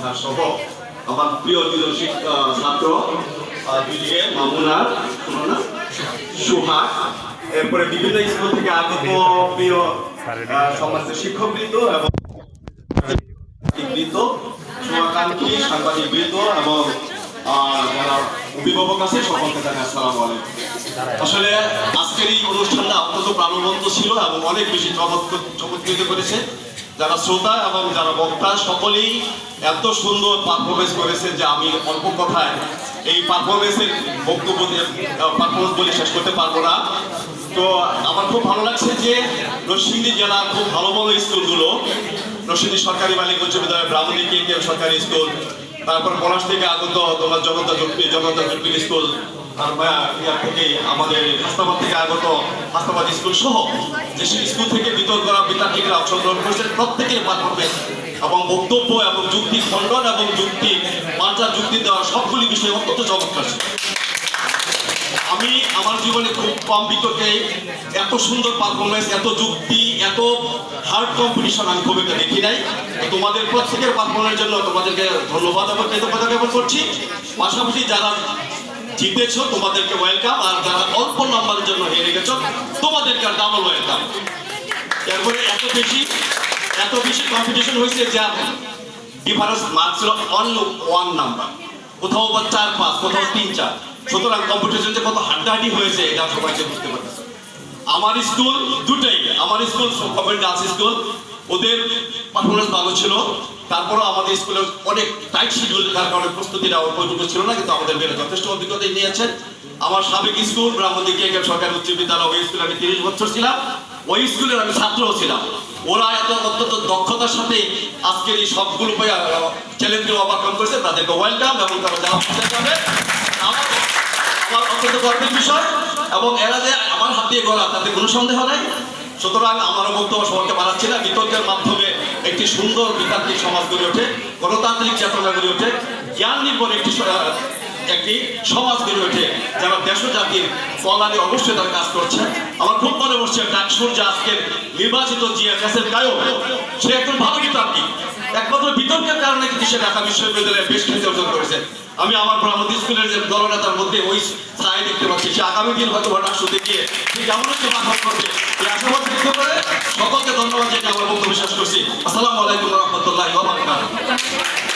Sir সহ আমার প্রিয় দুজন ছাত্র দুদিকে মামুনা সুহাগ, এরপরে বিভিন্ন স্কুল থেকে আগত প্রিয় সমাজের শিক্ষকবৃন্দ এবং শুভাকাঙ্ক্ষী সাংবাদিকবৃন্দ এবং যারা অভিভাবক আছে সকলকে জানাই আসসালামু আলাইকুম। আসলে আজকের এই অনুষ্ঠানটা অত্যন্ত প্রাণবন্ত ছিল এবং অনেক বেশি চমৎকৃত করেছে। যারা শ্রোতা এবং যারা বক্তা সকলেই এত সুন্দর পারফরমেন্স করেছে যে আমি অল্প কথায় এই পারফরমেন্সের পারফরমেন্স বলে শেষ করতে পারবো না। তো আমার খুব ভালো লাগছে যে নরসিংদী জেলার খুব ভালো ভালো স্কুলগুলো, নরসিংদী সরকারি বালিকা উচ্চ বিদ্যালয়, ব্রাহ্মণী কেন্দ্রীয় সরকারি স্কুল, তারপর পলাশ থেকে আগত তোমার জগন্নাথ জটপিল স্কুল, থেকে আমাদের হাসনাবাদ থেকে আগত হাসনাবাদ স্কুল সহ যেসব স্কুল থেকে বিতর্ক করা বিদ্যার্থীরা অংশগ্রহণ করেছেন প্রত্যেকের পারফরমেন্স এবং বক্তব্য এবং যুক্তি খণ্ডন এবং যুক্তি পাল্টা যুক্তি দেওয়ার সবগুলি বিষয় অত্যন্ত চমৎকার ছিল। আমি আমার জীবনে খুব কম বিতর্কে এত সুন্দর পারফরমেন্স, এত যুক্তি, এত হার্ড কম্পিটিশন আমি খুব একটা দেখি নাই। তোমাদের প্রত্যেকের পারফরমেন্সের জন্য তোমাদেরকে ধন্যবাদ এবং কৃতজ্ঞতা জ্ঞাপন করছি। পাশাপাশি যারা জিতেছ তোমাদেরকে ওয়েলকাম, আর যারা অল্প নাম্বারের জন্য হেরে গেছ তোমাদেরকে ডাবল ওয়েলকাম। এরপরে এত বেশি কম্পিটিশন হয়েছে যে ডিফারেন্স মার্কস ছিল অনলি 1 নাম্বার, কোথাও বা 4-5, কোথাও 3-4। সুতরাং কম্পিটিশন যে কত হাড্ডাহাড্ডি হয়েছে এটা সবাই বুঝতে পারতেছে। আমার স্কুল দুটাই, আমার স্কুল গভর্নমেন্ট গার্লস স্কুল, ওদের পারফরমেন্স ভালো ছিল। তারপরেও আমাদের স্কুলের অনেক টাইট শিডিউল থাকার কারণে প্রস্তুতিটা উপযুক্ত ছিল না, কিন্তু আমাদের মেয়েরা যথেষ্ট অভিজ্ঞতা নিয়েছেন। আমার সাবেক স্কুল ব্রাহ্মণী কেন্দ্রীয় সরকারি উচ্চ বিদ্যালয়, ওই স্কুলে আমি 30 বছর ছিলাম, ওই স্কুলের আমি ছাত্রও ছিলাম। ওরা এত অত্যন্ত দক্ষতার সাথে আজকের এই সবগুলো চ্যালেঞ্জগুলো ওভারকাম করেছে, তাদেরকে ওয়েলকাম এবং তারা যারা যাবে আমার অত্যন্ত গর্বের বিষয়। এবং এরা যে আমার হাত দিয়ে গড়া তাতে কোনো সন্দেহ নাই। সুতরাং আমারও বক্তব্য সবাইকে বাড়াচ্ছি না। বিতর্কের মাধ্যমে একটি সুন্দর বিতান্ত্রিক সমাজ গড়ে ওঠে, গণতান্ত্রিক চেতনা গড়ে ওঠে, জ্ঞান নির্ভর একটি সমাজ গড়ে ওঠে, যারা দেশ জাতির কল্যাণে অবশ্যই তারা কাজ করছে। আমার খুব মনে পড়ছে ডাকসুর যে আজকের নির্বাচিত জিএফএসের গায়ক, সে একজন ভালো বিতান্ত্রিক, একমাত্র বিতর্কের কারণে কিন্তু সে ঢাকা বিশ্ববিদ্যালয়ে বেশ খ্যাতি অর্জন করেছে। আমি আমার ব্রাহ্মণ স্কুলের যে দলনেতার মধ্যে ওই ছায় দেখতে পাচ্ছি, সে আগামী দিন হয়তো ডাকসুতে গিয়ে ঠিক এমন একটি মাথা করবে এই আশাবাদ ব্যক্ত করে সকলকে ধন্যবাদ জানিয়ে আমার বক্তব্য শেষ করছি। আসসালামু আলাইকুম ওয়া রাহমাতুল্লাহি ওয়া বারাকাতুহু।